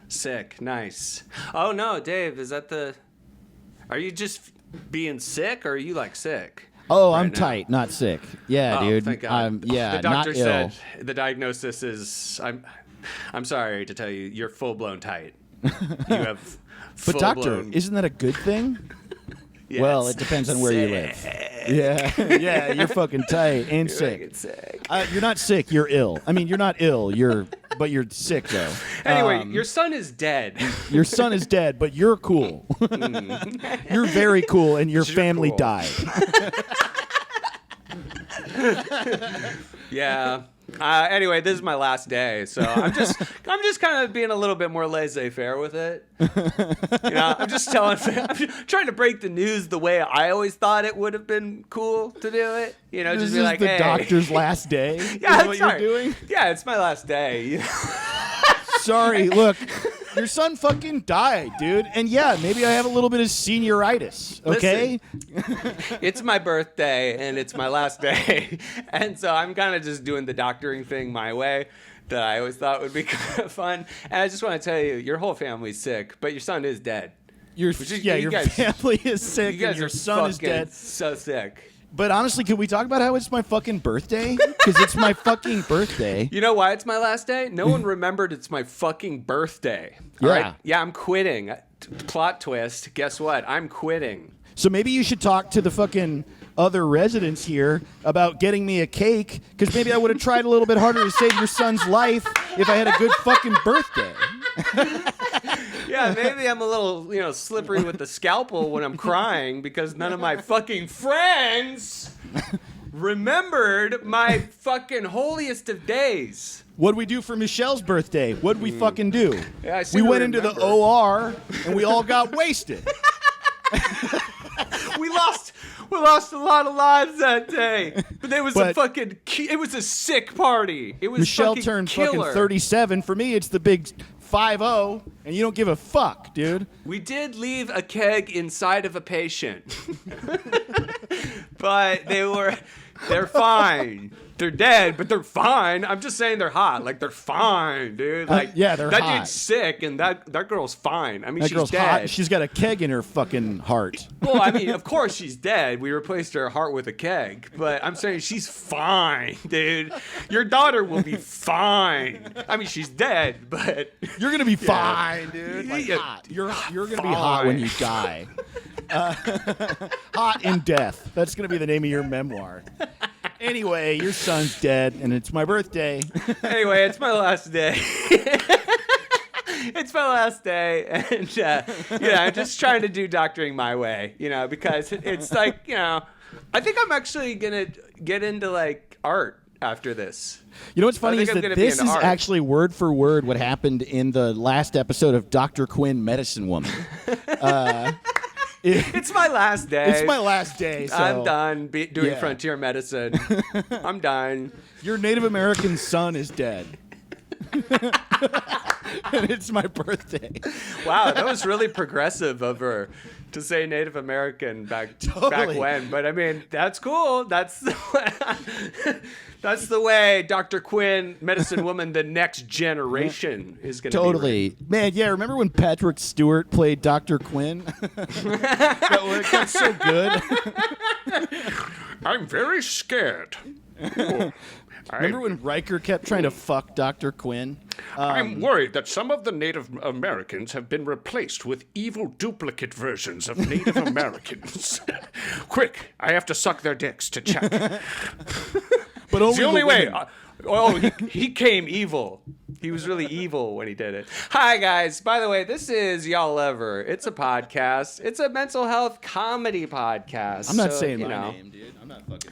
Sick. Nice. Oh, no, Dave, is that the... Are you just being sick, or are you, like, sick? Oh, right I'm now? Tight, not sick. Yeah, Oh, dude. thank God. I'm The doctor not said ill. the diagnosis is... I'm sorry to tell you, you're full-blown tight. You have But doctor, full-blown... isn't that a good thing? Yes. Well, it depends on where you live. Yeah, you're fucking tight and sick. Sick. You're not sick. You're ill. I mean, you're not ill. But you're sick though. Anyway, your son is dead. Your son is dead, but you're cool. You're very cool, and your You're family cool. died. Yeah. Anyway, this is my last day, so I'm just kind of being a little bit more laissez-faire with it. I'm just I'm trying to break the news the way I always thought it would have been cool to do it. This just be is like, the hey. doctor's last day. Yeah, is what sorry. you're doing. Yeah, it's my last day. Sorry, look, your son fucking died, dude. And yeah, maybe I have a little bit of senioritis, okay? It's my birthday, and it's my last day. And so I'm kind of just doing the doctoring thing my way that I always thought would be kind of fun. And I just want to tell you, your whole family's sick, but your son is dead. Your you guys- family is sick You guys and your are son is fucking dead. so sick. But honestly, can we talk about how it's my fucking birthday? Because it's my fucking birthday. You know why it's my last day? No one remembered it's my fucking birthday. All Yeah. right? Yeah, I'm quitting. Plot twist. Guess what? I'm quitting. So maybe you should talk to the fucking other residents here about getting me a cake, because maybe I would have tried a little bit harder to save your son's life if I had a good fucking birthday. Yeah, maybe I'm a little, slippery with the scalpel when I'm crying because none of my fucking friends remembered my fucking holiest of days. What'd we do for Michelle's birthday? What'd we fucking do? Yeah, I we seem to went into the remember. OR and we all got wasted. We lost a lot of lives that day, but it was it was a sick party. It was Michelle fucking turned killer. fucking 37. For me, it's the big 5-0, and you don't give a fuck, dude. We did leave a keg inside of a patient, but they're fine. They're dead, but they're fine. I'm just saying they're hot. Like, they're fine, dude. Like, yeah, they're that hot. dude's sick, and that girl's fine. I mean, That she's girl's dead. hot. She's got a keg in her fucking heart. Well, I mean, of course she's dead. We replaced her heart with a keg. But I'm saying she's fine, dude. Your daughter will be fine. I mean, she's dead, but... You're going to be fine, dude. Like, Yeah. hot. You're going to be hot when you die. Hot in Death. That's going to be the name of your memoir. Anyway, your son's dead, and it's my birthday. Anyway, it's my last day. It's my last day, and I'm just trying to do doctoring my way, because it's like, I think I'm actually gonna get into like art after this. You know what's funny think is I'm that gonna be this into is art. actually word for word what happened in the last episode of Dr. Quinn, Medicine Woman. It's my last day. It's my last day, so I'm done doing Yeah. frontier medicine. I'm done. your Native American son is dead. And it's my birthday. Wow, that was really progressive of her to say Native American back Totally. when. But I mean, that's cool. That's the way Dr. Quinn, Medicine Woman, the next generation is going to be. Totally. Man, yeah, remember when Patrick Stewart played Dr. Quinn? that got so good. I'm very scared. Remember when Riker kept trying to fuck Dr. Quinn? I'm worried that some of the Native Americans have been replaced with evil duplicate versions of Native Americans. Quick, I have to suck their dicks to check. But only It's the only way. women. He came evil. He was really evil when he did it. Hi, guys. By the way, this is Y'all Ever. It's a podcast. It's a mental health comedy podcast. I'm not So, saying you my know, name, dude. I'm not fucking.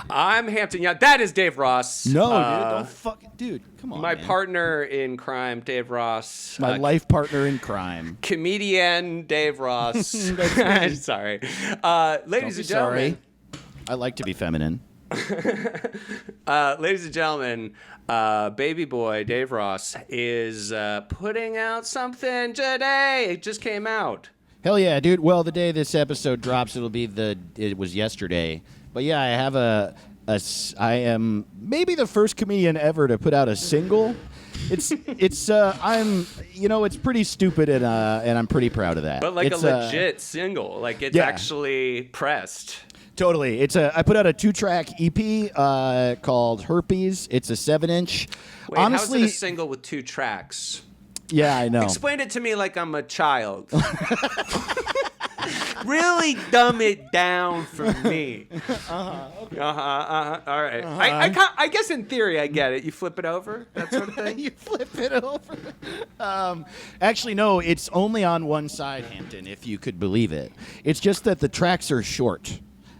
I'm Hampton Young. That is Dave Ross. No, dude, don't fucking, dude. Come on, My man. partner in crime, Dave Ross. My life partner in crime. Comedian Dave Ross. Sorry. Ladies Don't be and gentlemen. sorry. I like to be feminine. Ladies and gentlemen, baby boy Dave Ross is putting out something today. It just came out. Hell yeah, dude. Well, the day this episode drops, it was yesterday. But yeah, I have I am maybe the first comedian ever to put out a single. I'm, it's pretty stupid, and I'm pretty proud of that. But like it's a legit single, like it's yeah. actually pressed. Totally. I put out a 2-track EP called Herpes. It's a 7-inch. Wait, Honestly, how is it a single with 2 tracks? yeah, I know. Explain it to me like I'm a child. Really dumb it down for me. All right. I guess in theory I get it. You flip it over, that sort of thing. You flip it over. Actually, no. It's only on one side, Hampton. If you could believe it. It's just that the tracks are short.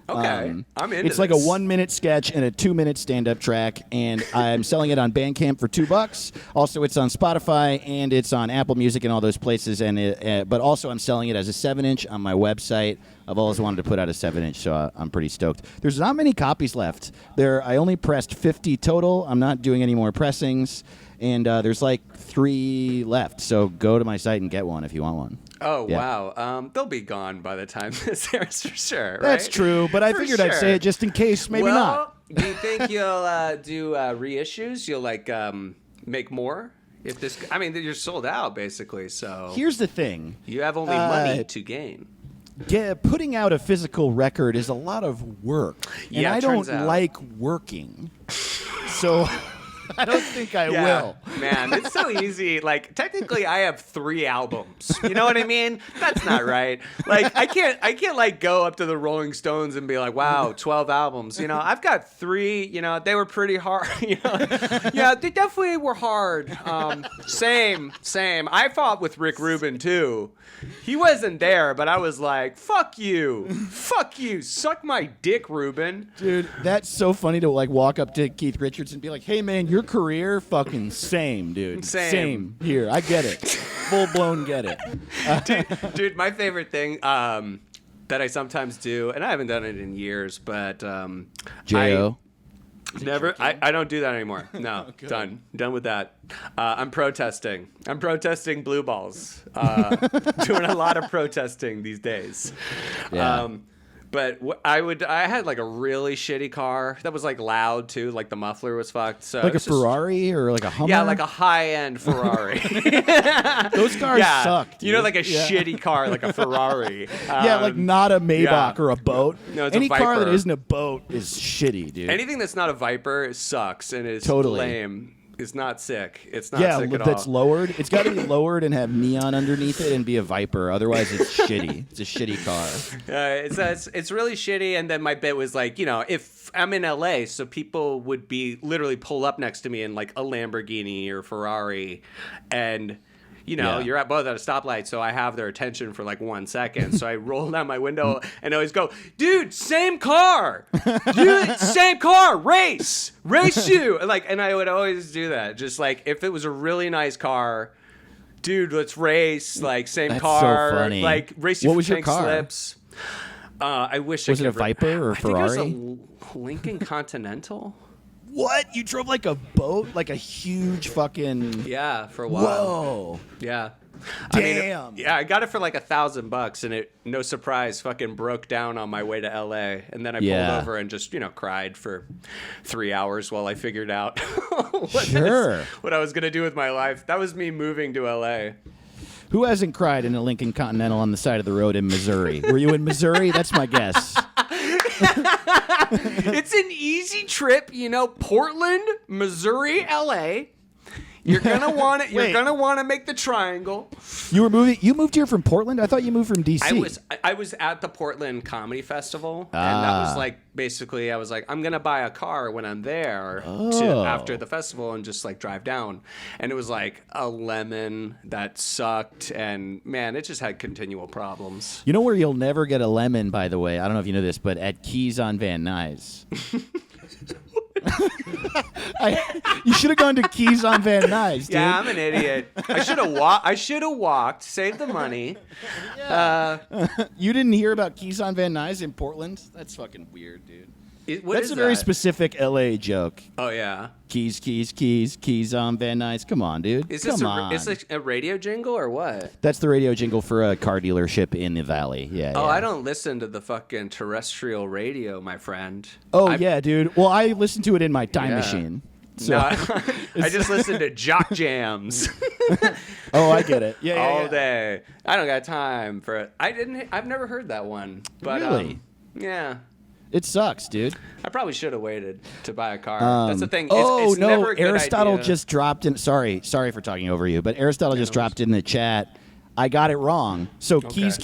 Okay, I'm into It's like a 1-minute sketch and a 2-minute stand-up track, and I'm selling it on Bandcamp for $2. Also, it's on Spotify and it's on Apple Music and all those places. But also, I'm selling it as a 7-inch on my website. I've always wanted to put out a 7-inch, so I'm pretty stoked. There's not many copies left. I only pressed 50 total. I'm not doing any more pressings, and there's like 3 left. So go to my site and get one if you want one. Oh, Yeah. Wow. They'll be gone by the time this airs for sure, right? That's true, but I For figured I'd say it just in case. Maybe not. Do you think you'll do reissues? You'll make more? You're sold out basically, so Here's the thing. you have only money to gain. Putting out a physical record is a lot of work, and Yeah, it I don't turns out. like working. So I don't think I will. Man, it's so easy. Like, technically, I have 3 albums. You know what I mean? That's not right. Like, I can't like go up to the Rolling Stones and be like, wow, 12 albums. I've got 3. They were pretty hard. Yeah, they definitely were hard. Same. I fought with Rick Rubin too. He wasn't there, but I was like, fuck you, suck my dick, Rubin. Dude, that's so funny to like walk up to Keith Richards and be like, hey man, your career fucking same, dude. Same. Here, I get it. Full blown get it. Dude, my favorite thing that I sometimes do, and I haven't done it in years, but J.O. I don't do that anymore. No, done with that. I'm protesting blue balls. Doing a lot of protesting these days. Yeah. But I had like a really shitty car that was like loud too, like the muffler was fucked. So Like a it's just- Ferrari or like a Hummer? Yeah, like a high-end Ferrari. Those cars suck, dude. Like a shitty car, like a Ferrari. Yeah, like not a Maybach yeah. or a boat. No, it's a Any car that Viper. isn't a boat is shitty, dude. Anything that's not a Viper sucks and is Totally. lame. It's not sick. It's not sick at that's all. lowered. It's got to be lowered and have neon underneath it and be a Viper. Otherwise, it's shitty. It's a shitty car. It's really shitty. And then my bit was like, if I'm in LA, so people would be literally pull up next to me in like a Lamborghini or Ferrari, and Yeah. you're at both at a stoplight, so I have their attention for like 1 second. So I roll down my window and always go, dude, same car, race you. And I would always do that. Just like if it was a really nice car, dude, let's race. Like same That's car, so funny. like race you What for was your pink car? slips. I wish Was I it a could Viper or I think it was Ferrari? a Lincoln Continental. What? You drove like a boat? Like a huge fucking... Yeah, for a while. Whoa. Yeah. Damn. I got it for like $1,000, and it, no surprise, fucking broke down on my way to LA. And then I Yeah. pulled over and just, cried for 3 hours while I figured out Sure. what I was gonna do with my life. That was me moving to LA. Who hasn't cried in a Lincoln Continental on the side of the road in Missouri? Were you in Missouri? That's my guess. It's an easy trip, Portland, Missouri, LA. You're gonna want it. You're Wait. gonna want to make the triangle. You moved here from Portland? I thought you moved from D.C. I was at the Portland Comedy Festival, and that was like basically I was like, I'm gonna buy a car when I'm there after the festival and just like drive down, and it was like a lemon that sucked, and man, it just had continual problems. You know where you'll never get a lemon, by the way? I don't know if you know this, but at Keys on Van Nuys. You should have gone to Keys on Van Nuys, dude. Yeah, I'm an idiot. I should have walked, saved the money. You didn't hear about Keys on Van Nuys in Portland? That's fucking weird, dude. What That's is a very that? specific LA joke. Oh yeah. Keys on Van Nuys. Come on, dude. Is this Come on. is this a radio jingle or what? That's the radio jingle for a car dealership in the Valley. Yeah. Oh, yeah. I don't listen to the fucking terrestrial radio, my friend. Oh, yeah, dude. Well, I listened to it in my time Yeah. machine. So, No, I just listen to jock jams oh, I get it. Yeah, all day. I don't got time for it. I've never heard that one. But, Really? yeah. It sucks, dude. I probably should have waited to buy a car. That's the thing. Oh It's no, never a good Aristotle idea. just dropped in. Sorry for talking over you, but Aristotle just dropped in the chat. I got it wrong. So keys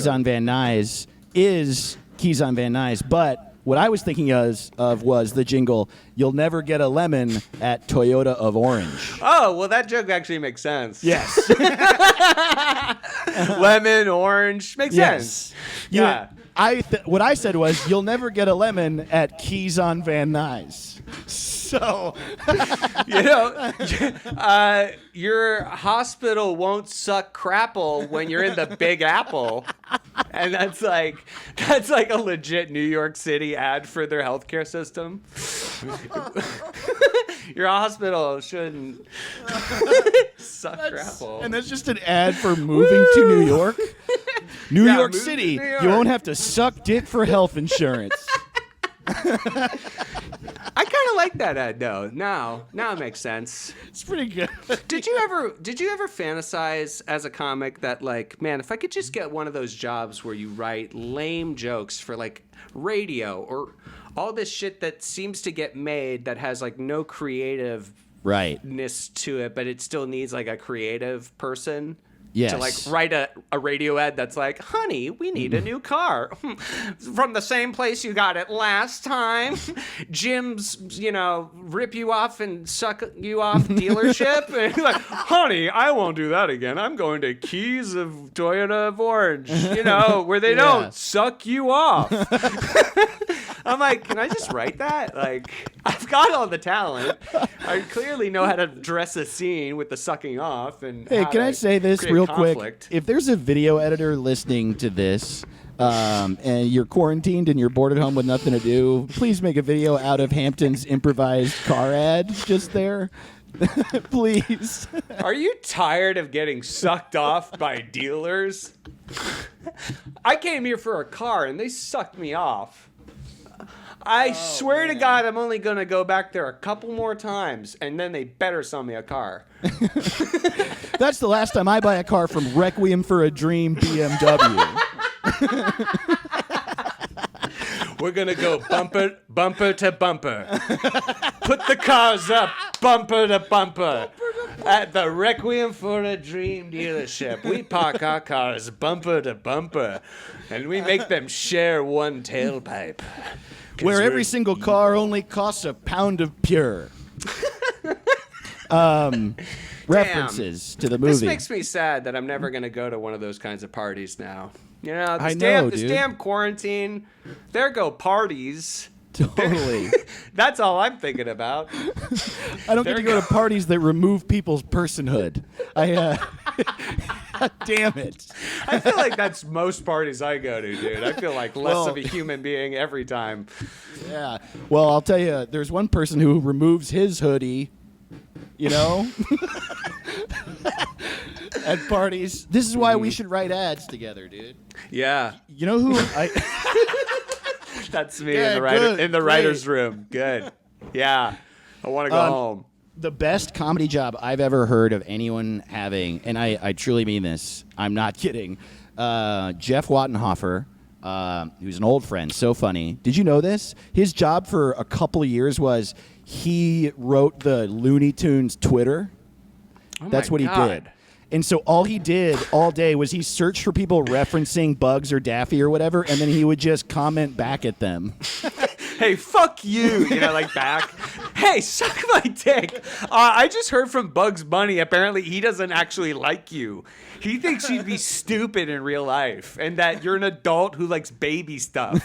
on Van Nuys is keys on Van Nuys, but what I was thinking of was the jingle, "You'll never get a lemon at Toyota of Orange." Oh, well, that joke actually makes sense. Yes. Lemon, orange, makes sense. Yeah. What I said was, "You'll never get a lemon at Keys on Van Nuys." So, You know, your hospital won't suck crapple when you're in the Big Apple. And that's like a legit New York City ad for their healthcare system. Your hospital shouldn't suck crapple. and that's just an ad for moving to New York. New Yeah, York move to City, New York. you won't have to suck dick for health insurance. I kind of like that ad though. Now it makes sense. It's pretty good. Did you ever fantasize as a comic that, like, man, if I could just get one of those jobs where you write lame jokes for like radio or all this shit that seems to get made that has like no creativeness Right. to it, but it still needs like a creative person. Yes. To like write a radio ad that's like, honey, we need a new car from the same place you got it last time. Jim's, rip you off and suck you off dealership. And you're like, honey, I won't do that again. I'm going to Keys of Toyota of Orange, where they don't suck you off. I'm like, can I just write that? Like, I've got all the talent. I clearly know how to dress a scene with the sucking off. And Hey, how can to I say this create real conflict. quick? If there's a video editor listening to this, and you're quarantined and you're bored at home with nothing to do, please make a video out of Hampton's improvised car ad just there. Please. Are you tired of getting sucked off by dealers? I came here for a car and they sucked me off. I swear to God, I'm only going to go back there a couple more times, and then they better sell me a car. That's the last time I buy a car from Requiem for a Dream BMW. We're going to go bumper to bumper. Put the cars up, bumper to bumper. At the Requiem for a Dream dealership, we park our cars bumper to bumper, and we make them share one tailpipe. Where every single car only costs a pound of pure. References to the movie. This makes me sad that I'm never going to go to one of those kinds of parties now. I know, this dude. damn quarantine, there go parties. Totally. That's all I'm thinking about. I don't get to go to parties that remove people's personhood. Damn it. I feel like that's most parties I go to, dude. I feel like less of a human being every time. Yeah. Well, I'll tell you, there's one person who removes his hoodie, at parties. This is why we should write ads together, dude. Yeah, You know who that's me Yeah, in the good, writer's great. room. Good. Yeah, I want to go home. The best comedy job I've ever heard of anyone having, and I truly mean this, I'm not kidding, Jeff Wattenhofer, who's an old friend, so funny. Did you know this? His job for a couple of years was he wrote the Looney Tunes Twitter. That's what he did. And so all he did all day was he searched for people referencing Bugs or Daffy or whatever, and then he would just comment back at them. Hey, fuck you, like back. Hey, suck my dick. I just heard from Bugs Bunny. Apparently, he doesn't actually like you. He thinks you'd be stupid in real life and that you're an adult who likes baby stuff.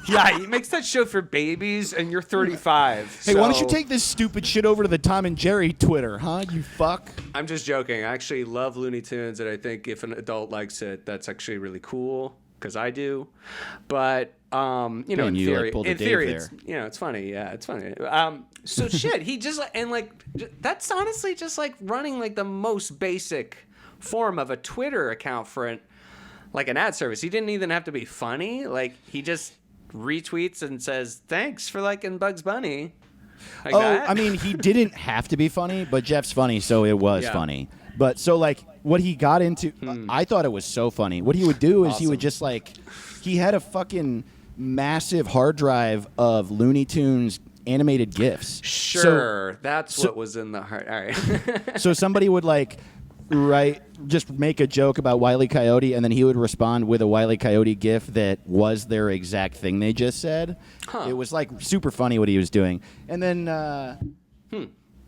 Yeah, he makes that show for babies, and you're 35. Hey, why don't you take this stupid shit over to the Tom and Jerry Twitter, huh, you fuck? I'm just joking. I actually love Looney Tunes, and I think if an adult likes it, that's actually really cool, because I do. But, in you, theory, like, pulled a in Dave theory, there. it's funny. Yeah, it's funny. So shit, he just, and like, that's honestly just like running like the most basic form of a Twitter account for an ad service. He didn't even have to be funny. Like, he just retweets and says, thanks for liking Bugs Bunny. Like Oh, that? I mean, he didn't have to be funny, but Jeff's funny, so it was Yeah. funny. But so like what he got into, I thought it was so funny. What he would do is he would Awesome. just like, he had a fucking massive hard drive of Looney Tunes animated GIFs. Sure, that's what was in the heart. All right. So somebody would like just make a joke about Wile E. Coyote, and then he would respond with a Wile E. Coyote GIF that was their exact thing they just said. It was like super funny what he was doing. And then,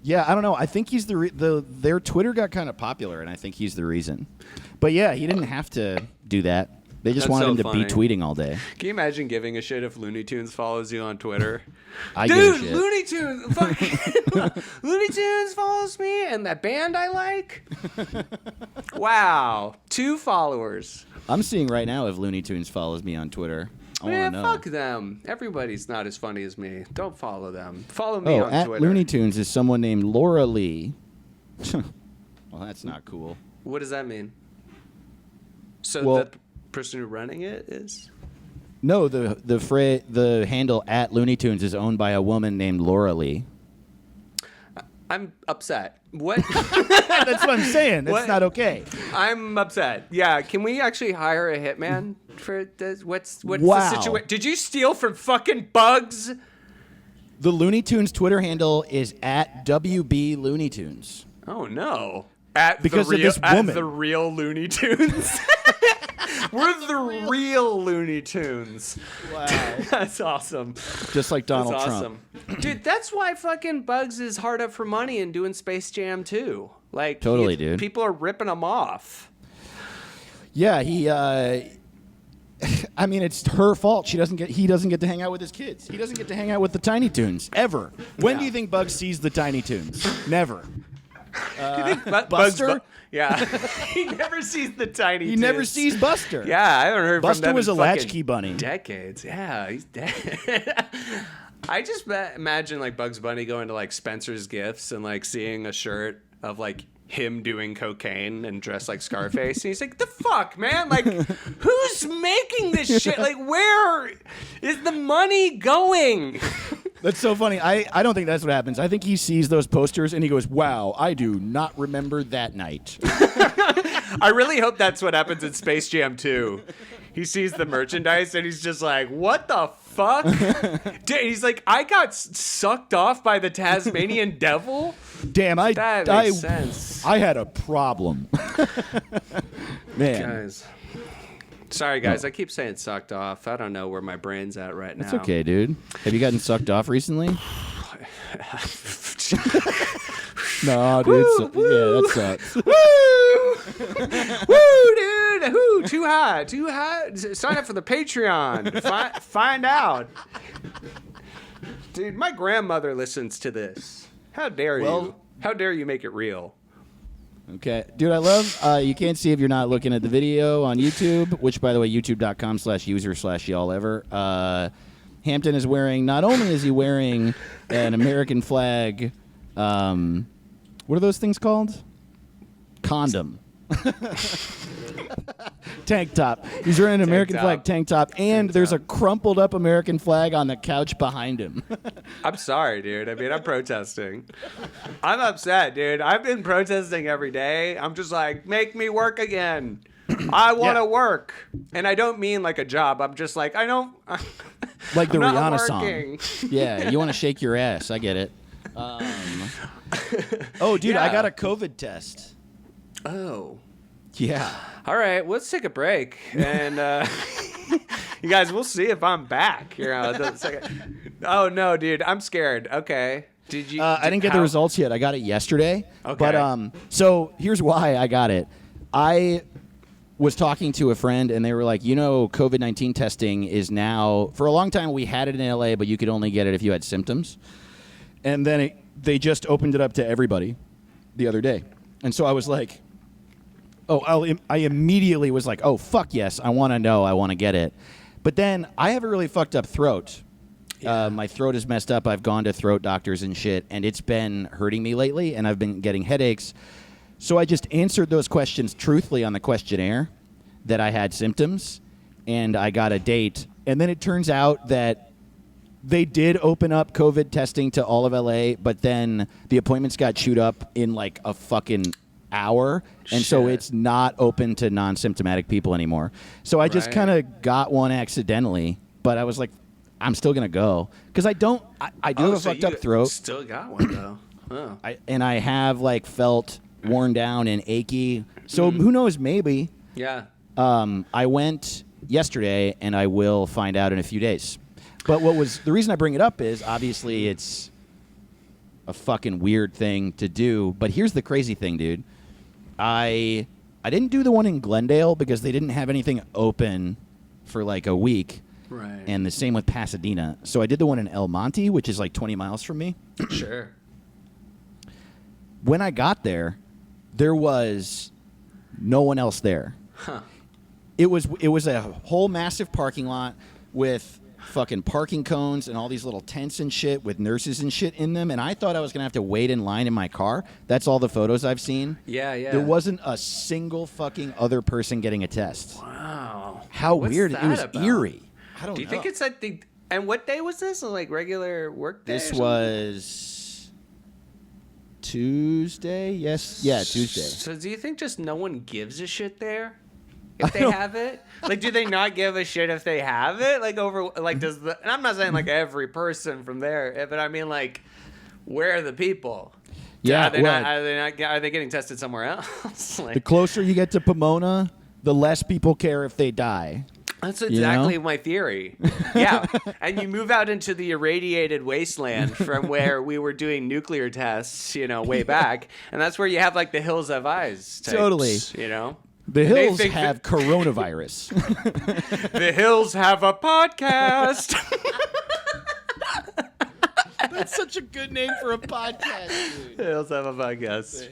yeah, I don't know. I think he's their Twitter got kind of popular, and I think he's the reason. But yeah, he didn't have to do that. They just That's wanted so him to funny. be tweeting all day. Can you imagine giving a shit if Looney Tunes follows you on Twitter? I give a Dude, shit. Looney Tunes, fucking Looney Tunes follows me, and that band I like. Wow, 2 followers. I'm seeing right now if Looney Tunes follows me on Twitter. I want Man, to know. fuck them. Everybody's not as funny as me. Don't follow them. Follow me Oh, on at Twitter. Looney Tunes is someone named Laura Lee. Well, that's not cool. What does that mean? So Well- the person who running it is? No, the handle at Looney Tunes is owned by a woman named Laura Lee. I'm upset. What? That's what I'm saying. That's What? not okay. I'm upset. Yeah, can we actually hire a hitman for this? What's Wow. the situation? Did you steal from fucking Bugs? The Looney Tunes Twitter handle is at WB Looney Tunes. Oh no! At Because the of real, this woman. At the real Looney Tunes. We're the real Looney Tunes. Wow. That's awesome. Just like Donald That's Trump. awesome. Dude, that's why fucking Bugs is hard up for money and doing Space Jam too. Like Totally, dude. People are ripping him off. Yeah, he. I mean, it's her fault. He doesn't get to hang out with his kids. He doesn't get to hang out with the Tiny Toons ever. When do you think Bugs sees the Tiny Toons? Never. Buster? Yeah. He never sees the tiny. He never Toons. sees Buster. Yeah, I haven't heard Buster from them was in a fucking latchkey bunny. Decades. Yeah, he's dead. I just imagine like Bugs Bunny going to like Spencer's Gifts and like seeing a shirt of like him doing cocaine and dressed like Scarface, and he's like, "The fuck, man! Like, who's making this shit? Like, where is the money going?" That's so funny. I don't think that's what happens. I think he sees those posters and he goes, "Wow, I do not remember that night." I really hope that's what happens in Space Jam 2. He sees the merchandise and he's just like, what the fuck? Dude, he's like, I got sucked off by the Tasmanian devil? Damn, That makes sense. I had a problem. Man, Guys. Sorry, guys. I keep saying sucked off. I don't know where my brain's at right now. it's okay, dude. Have you gotten sucked off recently? No, dude. Yeah, that sucks. Woo! Woo, dude! Woo, too high. Too high. Sign up for the Patreon. Find out. Dude, my grandmother listens to this. How dare you? Well- How dare you make it real? Okay, dude, I love. You can't see if you're not looking at the video on YouTube, which, by the way, youtube.com/user/y'all-ever. Hampton is wearing. Not only is he wearing an American flag. What are those things called? Condom. Tank top. He's wearing an American top. flag tank top, and Tank there's top. a crumpled up American flag on the couch behind him. I'm sorry, dude. I mean, I'm protesting. I'm upset, dude. I've been protesting every day. I'm just like, make me work again. I want to Yeah. work. And I don't mean like a job. I'm just like, I don't. Like the I'm not Rihanna working. song. Yeah, you want to shake your ass. I get it. Oh, dude, I Yeah. got a COVID test. Oh. Yeah. All right, let's take a break, and you guys, we'll see if I'm back. Oh no, dude, I'm scared. Okay, did you? I didn't get the results yet. I got it yesterday. Okay. But so here's why I got it. I was talking to a friend, and they were like, COVID-19 testing is now. For a long time, we had it in LA, but you could only get it if you had symptoms. And then they just opened it up to everybody the other day, and so I was like. I immediately was like, oh, fuck yes, I want to know, I want to get it. But then I have a really fucked up throat. Yeah. My throat is messed up. I've gone to throat doctors and shit, and it's been hurting me lately, and I've been getting headaches. So I just answered those questions truthfully on the questionnaire that I had symptoms, and I got a date. And then it turns out that they did open up COVID testing to all of LA, but then the appointments got chewed up in like a fucking hour, and so Shit. it's not open to non-symptomatic people anymore. So I just Right. kind of got one accidentally, but I was like, I'm still gonna go because I do have a so fucked you up throat. Still got one though. Oh. I have like felt worn down and achy. So who knows? Maybe. Yeah. I went yesterday, and I will find out in a few days. But the reason I bring it up is obviously it's a fucking weird thing to do. But here's the crazy thing, dude. I didn't do the one in Glendale because they didn't have anything open for like a week. Right. And the same with Pasadena. So I did the one in El Monte, which is like 20 miles from me. Sure. When I got there, there was no one else there. Huh. It was a whole massive parking lot with fucking parking cones and all these little tents and shit with nurses and shit in them, and I thought I was gonna have to wait in line in my car. That's all the photos I've seen. Yeah, yeah. There wasn't a single fucking other person getting a test. Wow. How What's weird! It that was about? eerie. I don't Do you know. think it's like the? And what day was this? Like regular work day? This or something? was Tuesday? Yes. Yeah, Tuesday. So do you think just no one gives a shit there? If they have it? Like, do they not give a shit if they have it? Like, does the, and I'm not saying like every person from there, but I mean, like, where are the people? Yeah, Are they, well, are they getting tested somewhere else? the Like, closer you get to Pomona, the less people care if they die. that's know? exactly my theory. Yeah. And you move out into the irradiated wasteland from where we were doing nuclear tests, way back. And that's where you have like the Hills Have Eyes types, Totally. The And they hills think have coronavirus. The Hills have a podcast. That's such a good name for a podcast, dude. Hills have a podcast.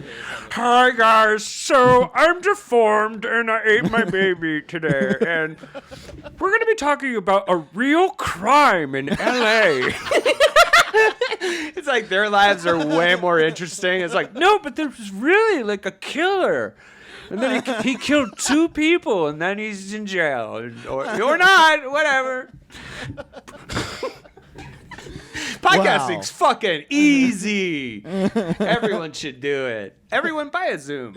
Hi guys, so I'm deformed and I ate my baby today, and we're gonna be talking about a real crime in LA. It's like their lives are way more interesting. It's like, no, but there's really like a killer. And then he killed 2 people, and then he's in jail. Or not, whatever. Podcasting's fucking easy. Everyone should do it. Everyone buy a Zoom.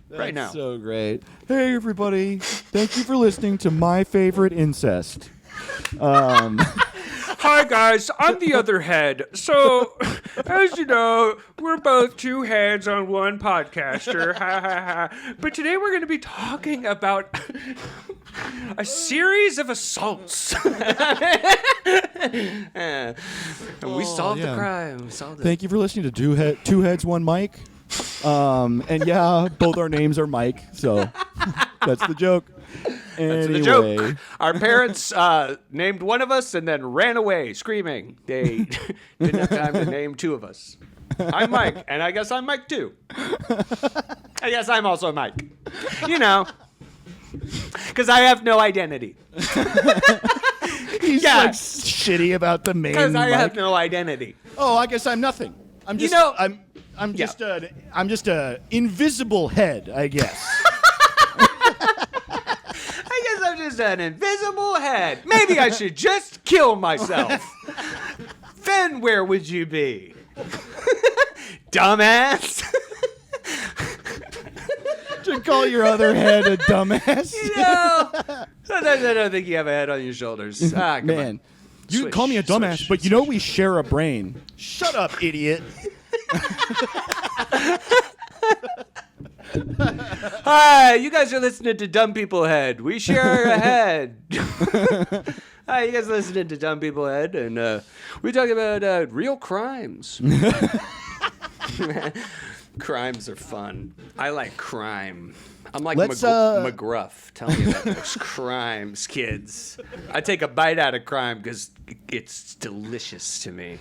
Right now. So great. Hey, everybody. Thank you for listening to My Favorite Incest. Hi guys, I'm the other head. So, as you know, we're both 2 heads on one podcaster. Ha ha ha. But today we're going to be talking about a series of assaults. And we solved the crime. We solved it. Thank you for listening to Two Heads, One Mic. And yeah, both our names are Mike, so that's the joke. That's Anyway. the joke. Our parents named one of us and then ran away screaming. They didn't have time to name 2 of us. I'm Mike, and I guess I'm Mike too. I guess I'm also Mike. Because I have no identity. He's Yeah. like shitty about the main Because I Mike. have no identity. Oh, I guess I'm nothing. I'm just I'm just a invisible head, I guess. I guess I'm just an invisible head. Maybe I should just kill myself. Then where would you be? Dumbass. To call your other head a dumbass. Sometimes I don't think you have a head on your shoulders. Come Man, on. you can call me a dumbass, Switch, but you know we share a brain. Shut up, idiot. Hi, you guys are listening to Dumb People Head. We share a head. Hi, you guys are listening to Dumb People Head, and we talk about real crimes. Crimes are fun. I like crime. I'm like Let's, McGruff. Tell me about those crimes, kids. I take a bite out of crime because it's delicious to me.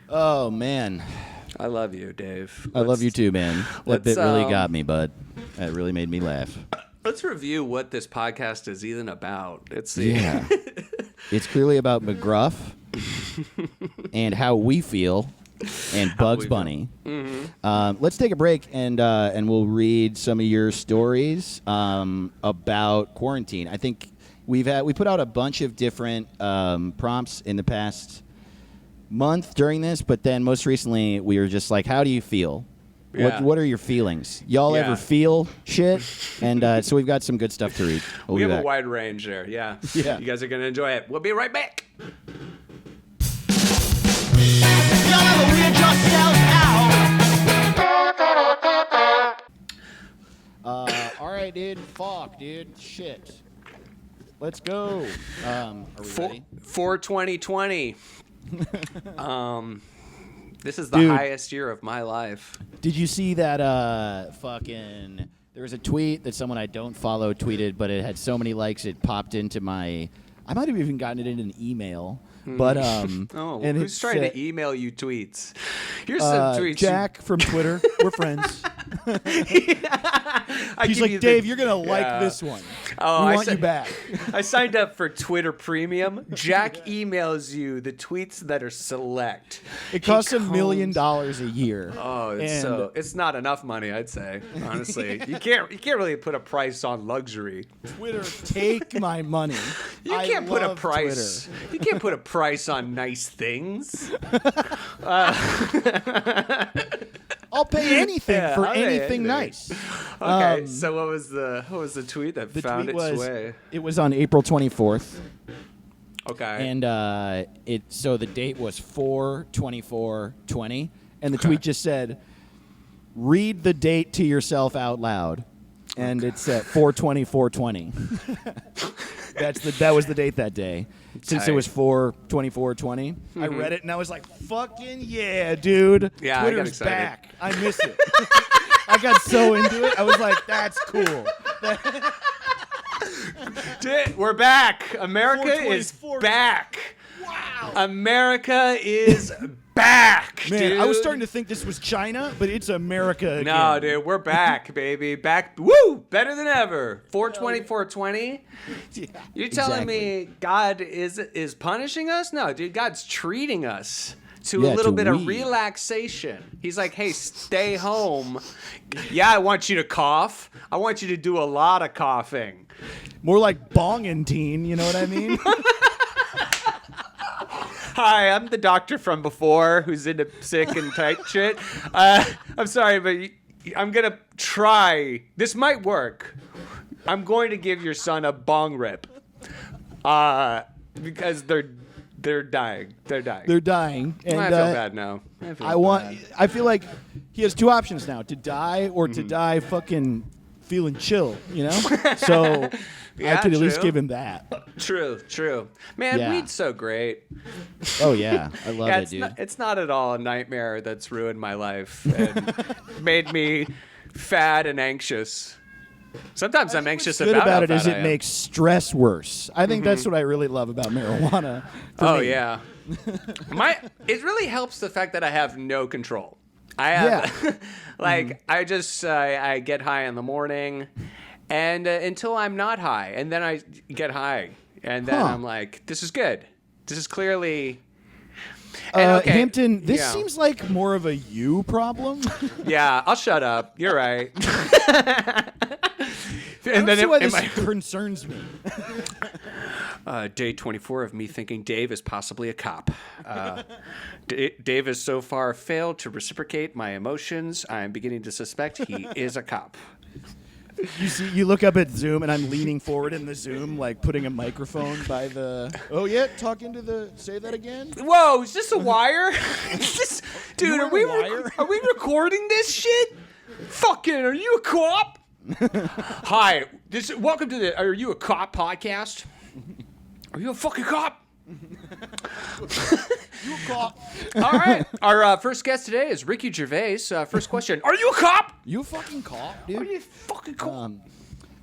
Oh, man. I love you, Dave. I love you too, man. That let's, bit really got me, bud. That really made me laugh. Let's review what this podcast is even about. It's the Yeah. It's clearly about McGruff and how we feel and Bugs we feel. Bunny. Let's take a break and we'll read some of your stories about quarantine. I think we put out a bunch of different prompts in the past month during this, but then most recently we were just like, how do you feel? Yeah. What are your feelings? Y'all ever feel shit? And so we've got some good stuff to read. We have a wide range there. Yeah. Yeah. You guys are going to enjoy it. We'll be right back. Y'all ever weird yourself out? All right, dude. Fuck, dude. Shit. Let's go. Are we ready? For 2020. This is the Dude. highest year of my life. Did you see that fucking... There was a tweet that someone I don't follow tweeted, but it had so many likes it popped into my... I might have even gotten it in an email. But and who's it trying said, to email you tweets? Here's some tweets. Jack from Twitter. We're friends. I He's give like, you Dave, the- you're gonna like Yeah. this one. Oh, we I want you said- back. I signed up for Twitter Premium. Jack emails you the tweets that are select. It costs He $1 million combs- a year. Oh, And it's not enough money, I'd say. Honestly, you can't really put a price on luxury. Twitter, take my money. You I can't put a love price. Twitter. You can't put a price on nice things. I'll pay anything Yeah, for I'll pay anything anything. nice. Okay, so what was the tweet that The found tweet its was way? it was on April 24th, Okay. and so the date was 4/24/20, and the tweet just said, "Read the date to yourself out loud," and it's at 4/24/20. That was the date that day. Since it Tight. was 4/24/20, I read it and I was like, "Fucking yeah, dude! Yeah, I got Twitter's excited. back. I miss it." I got so into it. I was like, "That's cool." We're back. America is 4/24. back. Wow. America is back, Man, dude. I was starting to think this was China, but it's America again. No, dude, we're back, baby. Back. Woo! Better than ever. 4/24/20. Yeah, You're telling exactly. me God is punishing us? No, dude, God's treating us to Yeah, a little to bit of weed. relaxation. He's like, hey, stay home. Yeah, I want you to cough. I want you to do a lot of coughing. More like bongantine, you know what I mean? Hi, I'm the doctor from before who's into sick and tight shit. I'm sorry, but I'm going to try. This might work. I'm going to give your son a bong rip. Because they're dying. They're dying. They're dying. And I feel bad now. I feel like he has two options now: to die or to die fucking feeling chill, you know? So Yeah, I could at least true. give him that. True. Man, Yeah. weed's so great. Oh yeah, I love Yeah, it, dude. it's not at all a nightmare that's ruined my life and made me fat and anxious. Sometimes I'm anxious What's good about about how it is fat it I am. makes stress worse. I think that's what I really love about marijuana. for Oh me. yeah. It really helps the fact that I have no control. I have I get high in the morning and until I'm not high, and then I get high, and then Huh. I'm like, this is good. This is clearly and, okay, Hampton, this yeah. seems like more of a you problem. Yeah, I'll shut up. You're right. I don't see why am this concerns me. Day 24 of me thinking Dave is possibly a cop. Dave has so far failed to reciprocate my emotions. I am beginning to suspect he is a cop. You look up at Zoom, and I'm leaning forward in the Zoom, like putting a microphone by the. Oh yeah, talk into the. Say that again. Whoa, is this a wire? Dude, You are were we a wire? are we recording this shit? Fucking, are you a cop? Hi, welcome to the Are You a Cop podcast. Are you a fucking cop? You a cop? All right. Our first guest today is Ricky Gervais. First question: are you a cop? You a fucking cop, Are dude? you a fucking cop?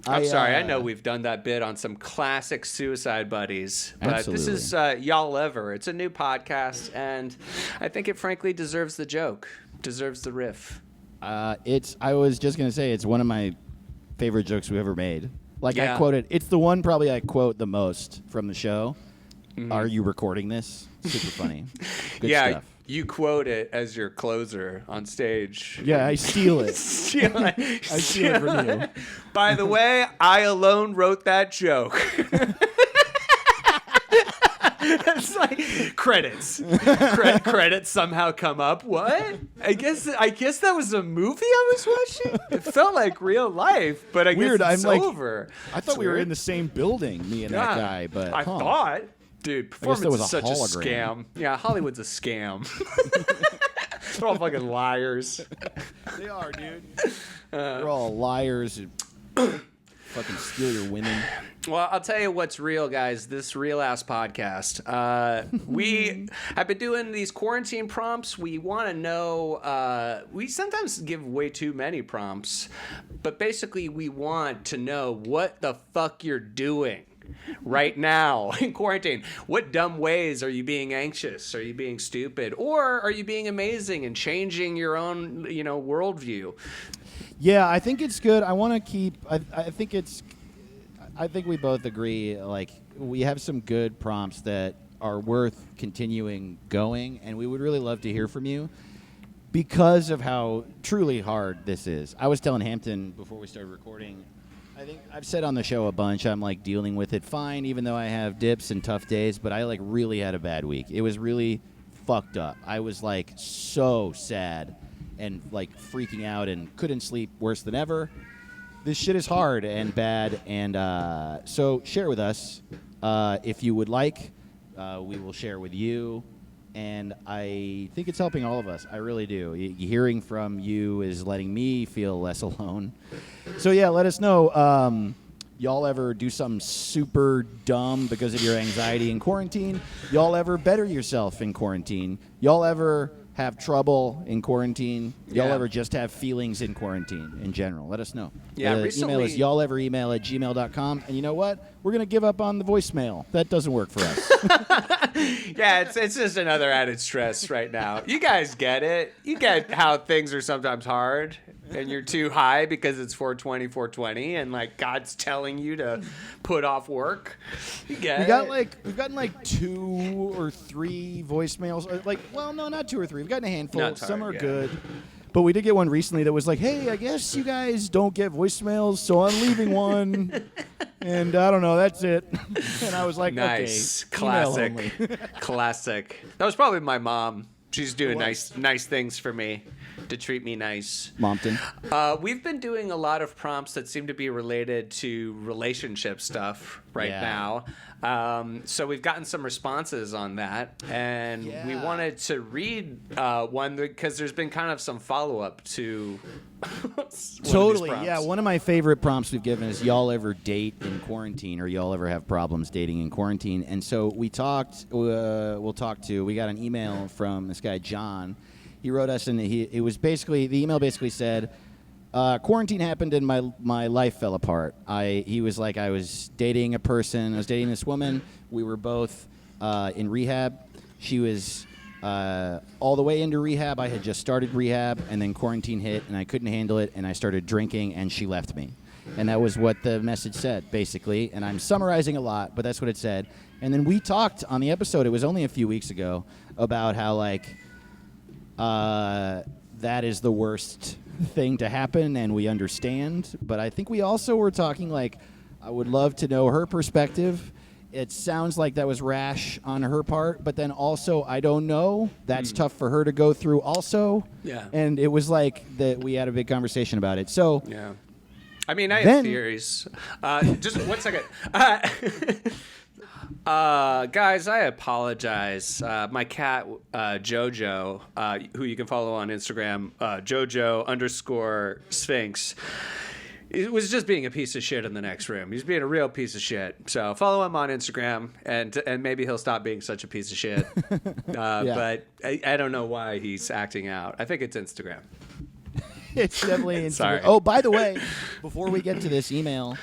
I, I'm sorry. I know we've done that bit on some classic Suicide Buddies, but this is Y'all Ever. It's a new podcast, and I think it frankly deserves the joke, deserves the riff. It's. I was just gonna say it's one of my favorite jokes we ever made. Like Yeah. I quoted. It's the one probably I quote the most from the show. Are you recording this? Super funny. Good Yeah, stuff. You quote it as your closer on stage. Yeah, I steal it. Steal it. I steal it from you. By the way, I alone wrote that joke. It's like credits. Credits somehow come up. What? I guess that was a movie I was watching. It felt like real life, but I Weird, guess it's I'm like- over. I thought we were in the same building, me and that guy, but I thought, dude, performance there was is a such a hologram. scam. Yeah, Hollywood's a scam. They're all fucking liars. they are, dude. They're all liars who fucking steal your women. Well, I'll tell you what's real, guys. This real ass podcast. We have been doing these quarantine prompts. We want to know. We sometimes give way too many prompts, but basically, we want to know what the fuck you're doing right now in quarantine. What dumb ways are you being anxious? Are you being stupid? Or are you being amazing and changing your own, worldview? Yeah, I think it's good. I want to keep. I think we both agree. Like, we have some good prompts that are worth continuing going, and we would really love to hear from you because of how truly hard this is. I was telling Hampton before we started recording. I think I've said on the show a bunch. I'm like dealing with it fine, even though I have dips and tough days. But I like really had a bad week. It was really fucked up. I was like so sad and like freaking out and couldn't sleep worse than ever. This shit is hard and bad, and so share with us if you would like. We will share with you, and I think it's helping all of us. I really do. Hearing from you is letting me feel less alone. So yeah, let us know. Y'all ever do something super dumb because of your anxiety in quarantine? Y'all ever better yourself in quarantine? Y'all ever have trouble in quarantine? Y'all Yeah. ever just have feelings in quarantine in general? Let us know. Yeah, The recently- email is y'alleveremail@gmail.com. And you know what? We're going to give up on the voicemail. That doesn't work for us. Yeah, it's just another added stress right now. You guys get it. You get how things are sometimes hard and you're too high because it's 420 and like God's telling you to put off work. You get We it. got we've gotten like 2 or 3 voicemails. Well, no, not 2 or 3. We've gotten a handful. Not Some hard, are yeah. good. But we did get one recently that was like, hey, I guess you guys don't get voicemails, so I'm leaving one. And I don't know, that's it. And I was like, Nice. okay, email Classic. only. Classic. That was probably my mom. She's doing It was. nice things for me to treat me nice. Mompton. We've been doing a lot of prompts that seem to be related to relationship stuff right Yeah. now. So we've gotten some responses on that, and we Yeah. wanted to read one because there's been kind of some follow-up to Totally, one of these yeah. prompts. One of my favorite prompts we've given is y'all ever date in quarantine or y'all ever have problems dating in quarantine. And so we talked, we got an email from this guy, John. He wrote us, and the email basically said, quarantine happened and my life fell apart. He was like, I was dating a person, I was dating this woman. We were both in rehab. She was all the way into rehab. I had just started rehab, and then quarantine hit, and I couldn't handle it, and I started drinking, and she left me. And that was what the message said, basically. And I'm summarizing a lot, but that's what it said. And then we talked on the episode, it was only a few weeks ago, about how, like, that is the worst thing to happen, and we understand. But I think we also were talking, like, I would love to know her perspective. It sounds like that was rash on her part, but then also, I don't know. That's tough for her to go through also. Yeah. And it was like that we had a big conversation about it. So Yeah. I mean, I have Then- theories. Just 1 second. Guys, I apologize. My cat, Jojo, who you can follow on Instagram, Jojo_Sphinx, it was just being a piece of shit in the next room. He's being a real piece of shit. So follow him on Instagram, and maybe he'll stop being such a piece of shit. But I don't know why he's acting out. I think it's Instagram. it's definitely Sorry. Oh, by the way, before we get to this email,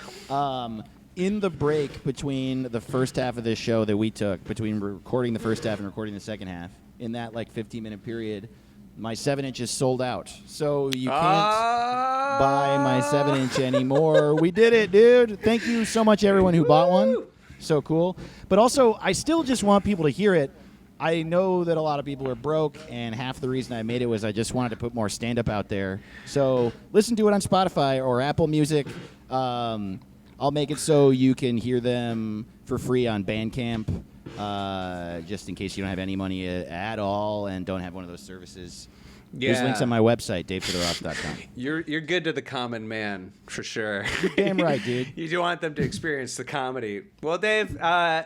in the break between the first half of this show that we took, between recording the first half and recording the second half, in that like 15-minute period, my 7-inch is sold out. So you can't buy my 7-inch anymore. We did it, dude. Thank you so much, everyone who bought one. So cool. But also, I still just want people to hear it. I know that a lot of people are broke, and half the reason I made it was I just wanted to put more stand-up out there. So listen to it on Spotify or Apple Music. I'll make it so you can hear them for free on Bandcamp, just in case you don't have any money at all and don't have one of those services. There's links on my website, DaveForTheRock.com. You're good to the common man, for sure. You're damn right, dude. You do want them to experience the comedy. Well, Dave, I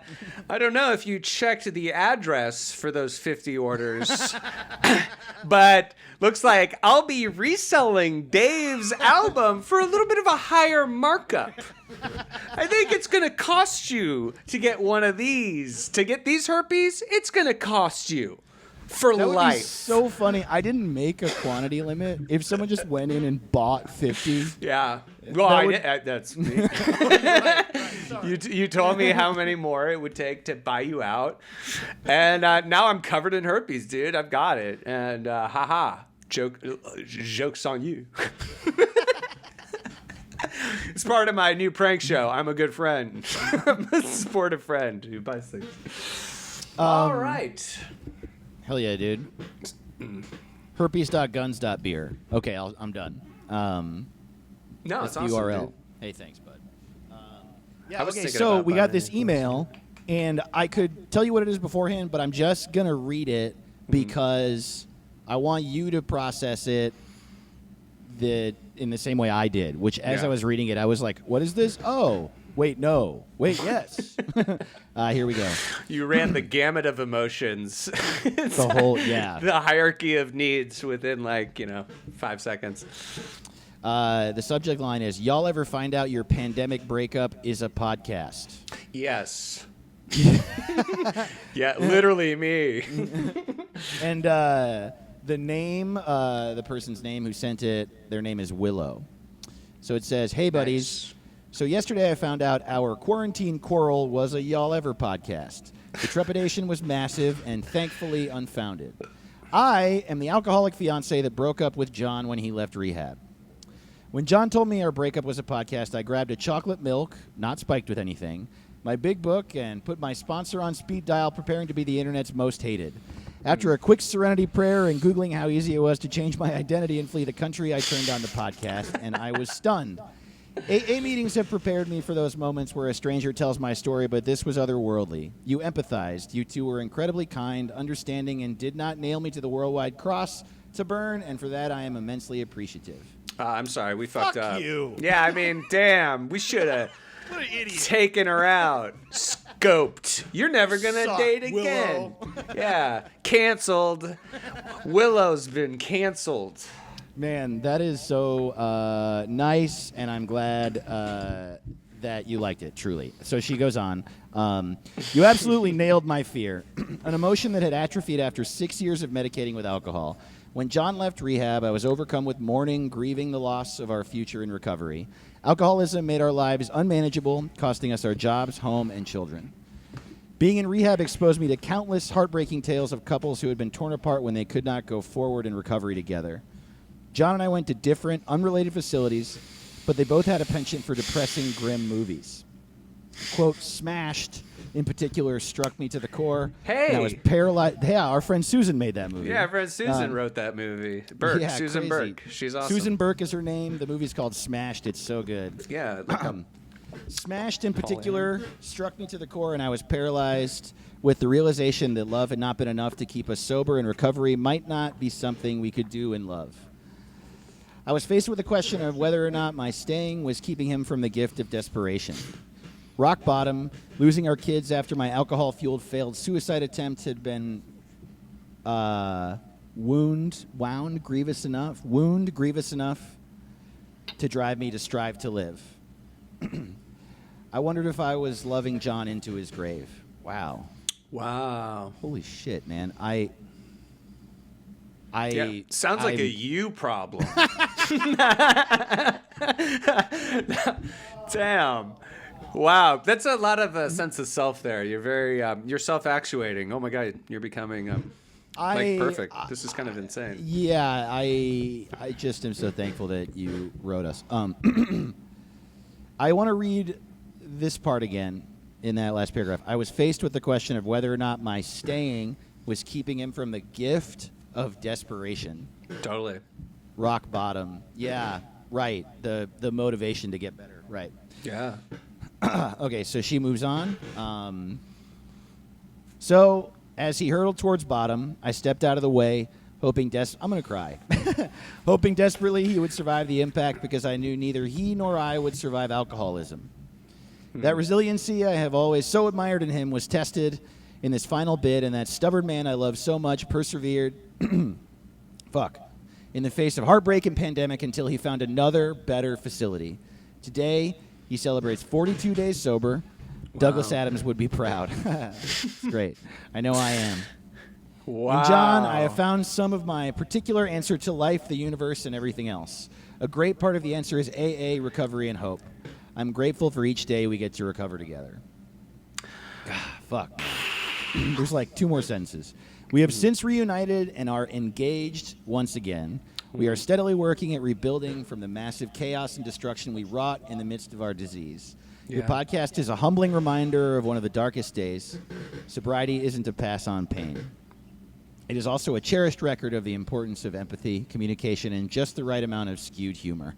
don't know if you checked the address for those 50 orders, but looks like I'll be reselling Dave's album for a little bit of a higher markup. I think it's going to cost you to get one of these. To get these herpes, it's going to cost you. For That would be life. so funny. I didn't make a quantity limit. If someone just went in and bought 50, Yeah. Well, That would- that's me. You told me how many more it would take to buy you out. And now I'm covered in herpes, dude. I've got it. And haha. Joke's on you. It's part of my new prank show. I'm a good friend. I'm a supportive friend who buys things. All right. hell yeah, dude. Herpes.guns.beer. Okay, I'm done. No, That's it's the awesome, URL. dude. Hey, thanks, bud. I was Okay, thinking so about we buying got this it. email, and I could tell you what it is beforehand, but I'm just going to read it because I want you to process it in the same way I did, which as Yeah. I was reading it, I was like, what is this? Oh, wait, no. Wait, yes. Here we go. You ran the gamut of emotions. The whole, yeah. The hierarchy of needs within 5 seconds. The subject line is, y'all ever find out your pandemic breakup is a podcast? Yes. Yeah, literally me. And the name, the person's name who sent it, their name is Willow. So it says, hey, buddies. Nice. So yesterday I found out our quarantine quarrel was a Y'all Ever podcast. The trepidation was massive and thankfully unfounded. I am the alcoholic fiance that broke up with John when he left rehab. When John told me our breakup was a podcast, I grabbed a chocolate milk, not spiked with anything, my big book, and put my sponsor on speed dial, preparing to be the internet's most hated. After a quick serenity prayer and Googling how easy it was to change my identity and flee the country, I turned on the podcast, and I was stunned. AA meetings have prepared me for those moments where a stranger tells my story, but this was otherworldly. You empathized. You two were incredibly kind, understanding, and did not nail me to the worldwide cross to burn, and for that I am immensely appreciative. I'm sorry, we fucked up. you. Yeah, I mean, damn, we should have taken her out, scoped. You're never gonna Suck, date again. Yeah, canceled. Willow's been canceled. Man, that is so nice, and I'm glad that you liked it, truly. So she goes on. You absolutely nailed my fear, an emotion that had atrophied after 6 years of medicating with alcohol. When John left rehab, I was overcome with mourning, grieving the loss of our future in recovery. Alcoholism made our lives unmanageable, costing us our jobs, home, and children. Being in rehab exposed me to countless heartbreaking tales of couples who had been torn apart when they could not go forward in recovery together. John and I went to different, unrelated facilities, but they both had a penchant for depressing, grim movies. Quote, Smashed, in particular, struck me to the core. Hey! And I was paralyzed. Yeah, our friend Susan made that movie. Yeah, our friend Susan Um, wrote that movie. Burke, yeah, Susan crazy. Burke. She's awesome. Susan Burke is her name. The movie's called Smashed. It's so good. Yeah, Smashed in particular struck me to the core, and I was paralyzed with the realization that love had not been enough to keep us sober, and recovery might not be something we could do in love. I was faced with the question of whether or not my staying was keeping him from the gift of desperation. Rock bottom, losing our kids after my alcohol-fueled failed suicide attempt had been wound grievous enough to drive me to strive to live. I wondered if I was loving John into his grave. Wow. wow. Holy shit, man. Yeah, sounds like a I'm- you problem. Damn. Wow, that's a lot of sense of self there. You're very, you're self-actuating. Oh my God, you're becoming perfect. This is kind of insane. Yeah, I just am so thankful that you wrote us. I want to read this part again in that last paragraph. I was faced with the question of whether or not my staying was keeping him from the gift of desperation. Totally. Rock bottom. Yeah, right. The motivation to get better. Right. Yeah. Okay, so she moves on. So as he hurtled towards bottom, I stepped out of the way, hoping I'm going to cry. Hoping desperately he would survive the impact because I knew neither he nor I would survive alcoholism. That resiliency I have always so admired in him was tested in this final bid, and that stubborn man I love so much persevered in the face of heartbreak and pandemic until he found another, better facility. Today, he celebrates 42 days sober. Douglas Adams would be proud. It's great. I know I am. Wow. And John, I have found some of my particular answer to life, the universe, and everything else. A great part of the answer is AA, recovery, and hope. I'm grateful for each day we get to recover together. Fuck. There's like 2 more sentences. We have since reunited and are engaged once again. We are steadily working at rebuilding from the massive chaos and destruction we wrought in the midst of our disease. Your podcast is a humbling reminder of one of the darkest days. Sobriety isn't to pass on pain. It is also a cherished record of the importance of empathy, communication, and just the right amount of skewed humor.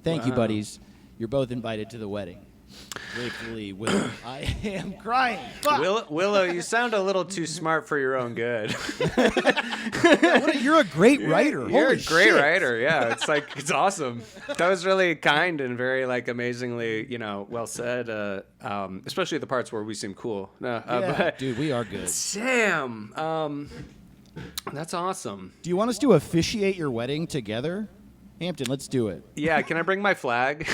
Thank you, buddies. You're both invited to the wedding. Gratefully, Willow. I am crying. Fuck. Willow, you sound a little too smart for your own good. You're a great writer. You're Holy a great shit. writer. Yeah, it's awesome. That was really kind and very amazingly, well said. Especially the parts where we seem cool. But, Dude, we are good. Sam, that's awesome. Do you want us to officiate your wedding together? Hampton, let's do it. Yeah, can I bring my flag?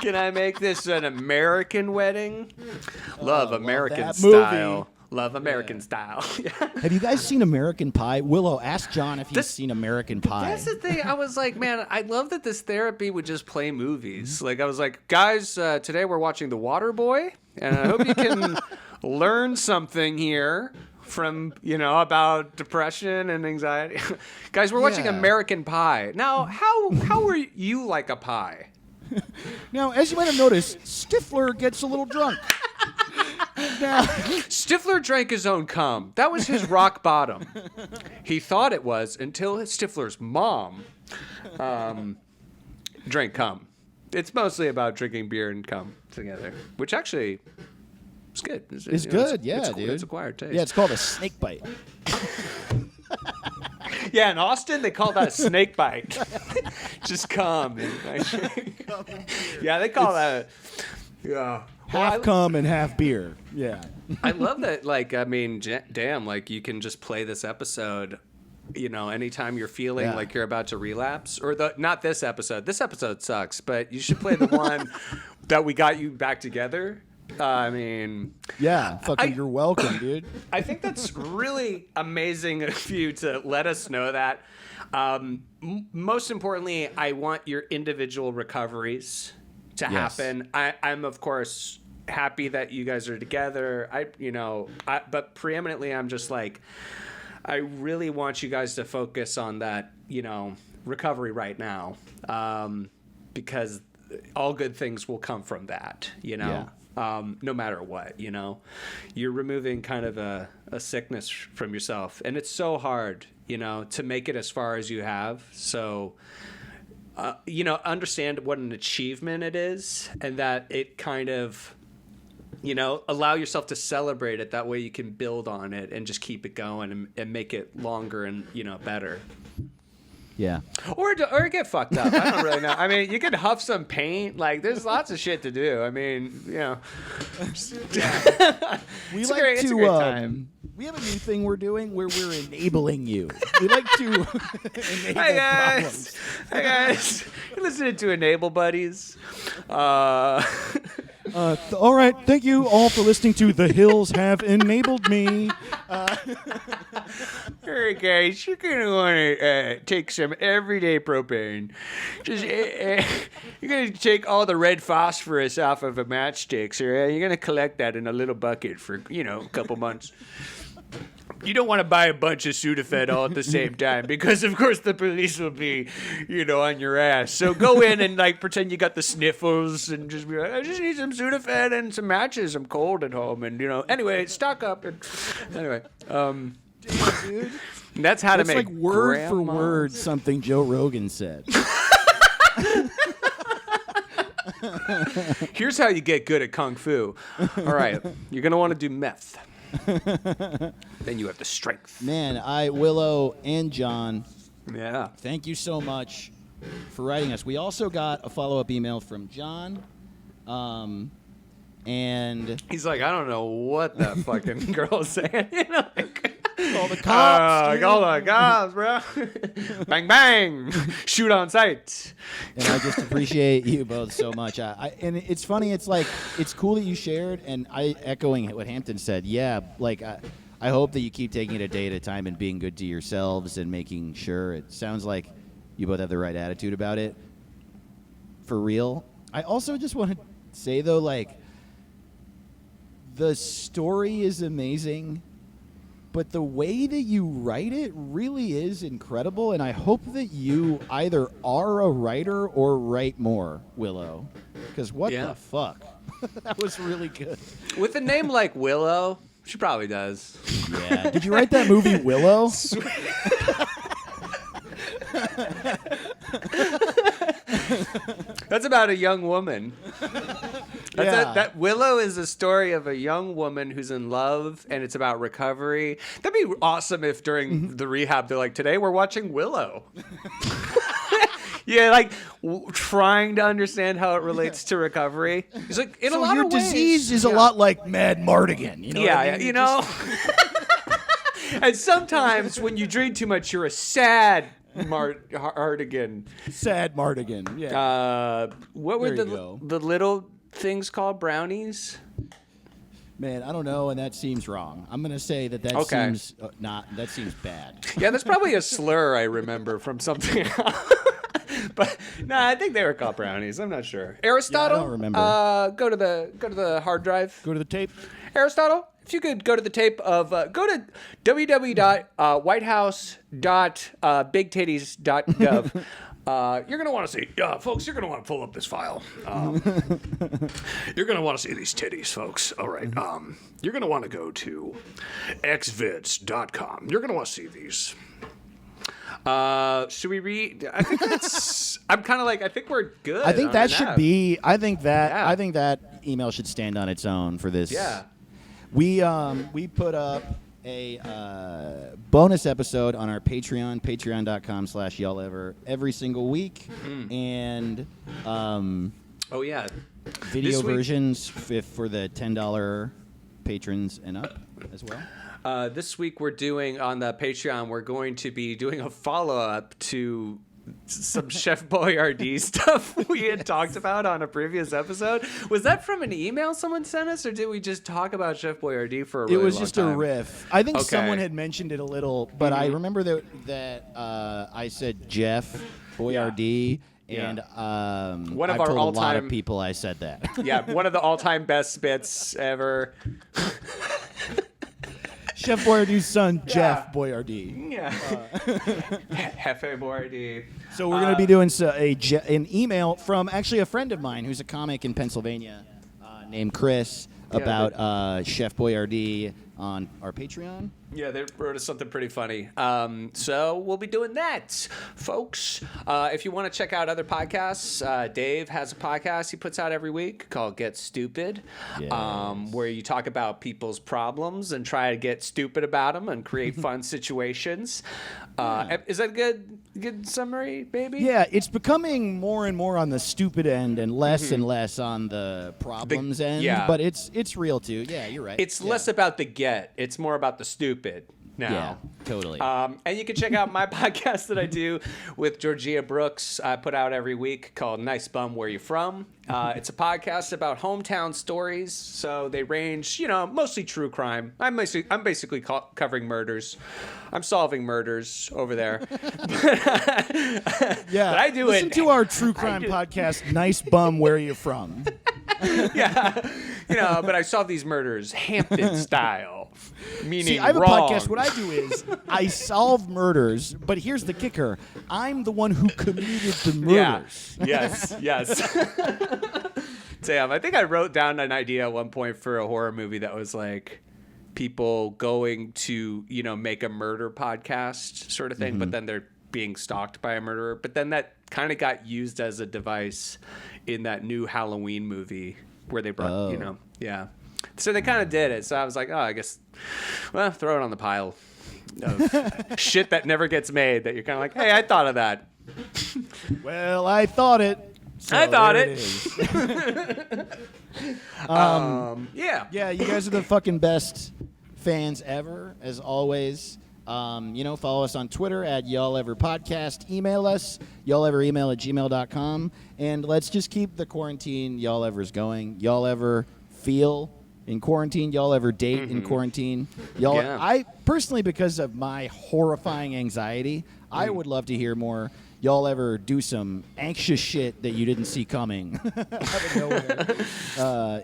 Can I make this an American wedding? Love American that style. movie. Love American style. Have you guys seen American Pie? Willow, ask John if he's seen American Pie. That's the thing. I was like, man, I love that this therapy would just play movies. Like, I was like, guys, today we're watching The Water Boy, and I hope you can learn something here from, about depression and anxiety. Guys, we're watching Yeah. American Pie. Now, how were you like a pie? Now, as you might have noticed, Stifler gets a little drunk. Now, Stifler drank his own cum. That was his rock bottom. He thought it was until Stifler's mom drank cum. It's mostly about drinking beer and cum together, which actually is good. it's good, dude. It's acquired taste. Yeah, it's called a snake bite. Yeah, in Austin, they call that a snake bite. Just cum. Yeah, they call that. Yeah. Half cum and half beer. Yeah. I love that. Damn, you can just play this episode, anytime you're feeling like you're about to relapse. Or not this episode. This episode sucks, but you should play the one that we got you back together. Yeah, you're welcome, dude. I think that's really amazing of you to let us know that. Most importantly, I want your individual recoveries to happen. I'm of course happy that you guys are together. But preeminently, I'm just like, I really want you guys to focus on that, recovery right now, because all good things will come from that, Yeah. No matter what, you're removing kind of a sickness from yourself, and it's so hard, to make it as far as you have. So, understand what an achievement it is, and that it kind of, allow yourself to celebrate it. That way you can build on it and just keep it going and make it longer and, better. Yeah. Or get fucked up. I don't really know. You could huff some paint. There's lots of shit to do. It's a great time. We have a new thing we're doing where we're enabling you. We like to enable Hey guys. problems. Hey guys. You're listening to Enable Buddies. All right, thank you all for listening to The Hills Have Enabled Me. Hey guys, you're gonna want to take some everyday propane. Just you're gonna take all the red phosphorus off of a matchstick, so you're gonna collect that in a little bucket for a couple months. You don't want to buy a bunch of Sudafed all at the same time because, of course, the police will be, on your ass. So go in and like pretend you got the sniffles and just be like, I just need some Sudafed and some matches. I'm cold at home, and anyway, stock up. And anyway, Dude, that's how that's to make like word for grandma's- word something Joe Rogan said. Here's how you get good at kung fu. All right, you're gonna want to do meth. Then you have the strength. Man, Willow and John, Yeah. thank you so much for writing us. We also got a follow-up email from John, and He's like, I don't know what that fucking girl's saying. all the cops, dude. All the cops, bro. Bang, bang. Shoot on sight. And I just appreciate you both so much. And it's funny. It's like it's cool that you shared. And I echoing what Hampton said. Yeah, like I hope that you keep taking it a day at a time and being good to yourselves and making sure. It sounds like you both have the right attitude about it. For real. I also just want to say though, like the story is amazing. But the way that you write it really is incredible, and I hope that you either are a writer or write more, Willow. Because what Yeah. the fuck? That was really good. With a name like Willow, she probably does. Yeah. Did you write that movie Willow? That's about a young woman. Yeah. That Willow is a story of a young woman who's in love, and it's about recovery. That'd be awesome if during the rehab they're like, today we're watching Willow. Yeah, like trying to understand how it relates to recovery. He's like, in a So lot your of ways. disease is a lot like Mad Mardigan. You know what I mean? And sometimes when you drink too much, you're a sad Mardigan. Sad Mardigan. Yeah. What were There you go. the little things called? Brownies? Man, I don't know, and that seems wrong. I'm gonna say that Okay. seems that seems bad. Yeah, that's probably a slur I remember from something else. But no, I think they were called brownies. I'm not sure. Aristotle, don't remember. Go to the hard drive. Go to the tape. Aristotle, if you could go to the tape of go to www.whitehouse.bigtitties.gov. You're gonna want to see, folks. You're gonna want to pull up this file. You're gonna want to see these titties, folks. All right. You're gonna want to go to xvids.com. You're gonna want to see these. Should we read? I think that's. I'm kind of like. I think we're good. I think on that should be. I think that. Yeah. I think that email should stand on its own for this. Yeah. We put up a bonus episode on our Patreon, patreon.com/y'allever every single week, and Oh yeah. video This week- versions for the $10 patrons and up as well. This week we're doing on the Patreon. We're going to be doing a follow-up to some Chef Boyardee stuff we had talked about on a previous episode. Was that from an email someone sent us, or did we just talk about Chef Boyardee for a really It was long just time? a riff. I think Okay. someone had mentioned it a little, but I remember that I said Jeff Boyardee, Yeah. and One of I've our told a lot all-time- of people I said that. Yeah, one of the all-time best bits ever. Chef Boyardee's son, Jeff Boyardee. Yeah. Hefe Boyardee. So we're going to be doing an email from actually a friend of mine who's a comic in Pennsylvania named Chris about Chef Boyardee on our Patreon. Yeah, they wrote us something pretty funny. So we'll be doing that, folks. If you want to check out other podcasts, Dave has a podcast he puts out every week called Get Stupid, where you talk about people's problems and try to get stupid about them and create fun situations. Is that a good summary, baby? Yeah, it's becoming more and more on the stupid end and less and the problems end. yeah. But it's real too. Yeah, you're right. It's Yeah. less about the get. It's more about the stupid now. Yeah, totally. And you can check out my podcast that I do with Georgia Brooks. I put out every week called Nice Bum, Where You From? It's a podcast about hometown stories. So they range, mostly true crime. I'm basically covering murders. I'm solving murders over there. yeah, but I do listen it. to our true crime podcast, Nice Bum, Where You From? Yeah. But I solve these murders Hampton style. Meaning See, I have a wrong. podcast. What I do is I solve murders, but here's the kicker: I'm the one who committed the murders. Yes. Damn, I think I wrote down an idea at one point for a horror movie that was like people going to, make a murder podcast sort of thing, but then they're being stalked by a murderer. But then that kind of got used as a device in that new Halloween movie where they brought, yeah. So they kind of did it. So I was like, oh, I guess, well, throw it on the pile of shit that never gets made that you're kind of like, hey, I thought of that. Well, I thought it. So I thought there it. is. Yeah. You guys are the fucking best fans ever, as always. Follow us on Twitter at Y'all Ever Podcast. Email us, y'alleveremail@gmail.com. And let's just keep the quarantine Y'all Evers going. Y'all ever feel in quarantine? Y'all ever date in quarantine? Yeah. I personally, because of my horrifying anxiety, I would love to hear more. Y'all ever do some anxious shit that you didn't see coming out of nowhere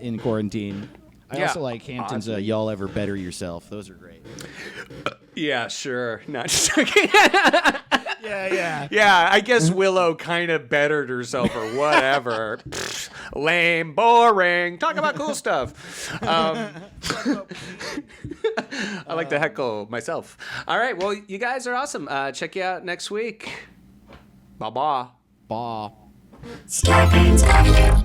in quarantine? I also like Hampton's Y'all Ever Better Yourself. Those are great. Yeah, sure. Not just joking. Yeah. Yeah, I guess Willow kind of bettered herself or whatever. Pfft, lame, boring. Talk about cool stuff. I like to heckle myself. All right, well, you guys are awesome. Check you out next week. Bye-bye. Bah. Scorpions Avenue.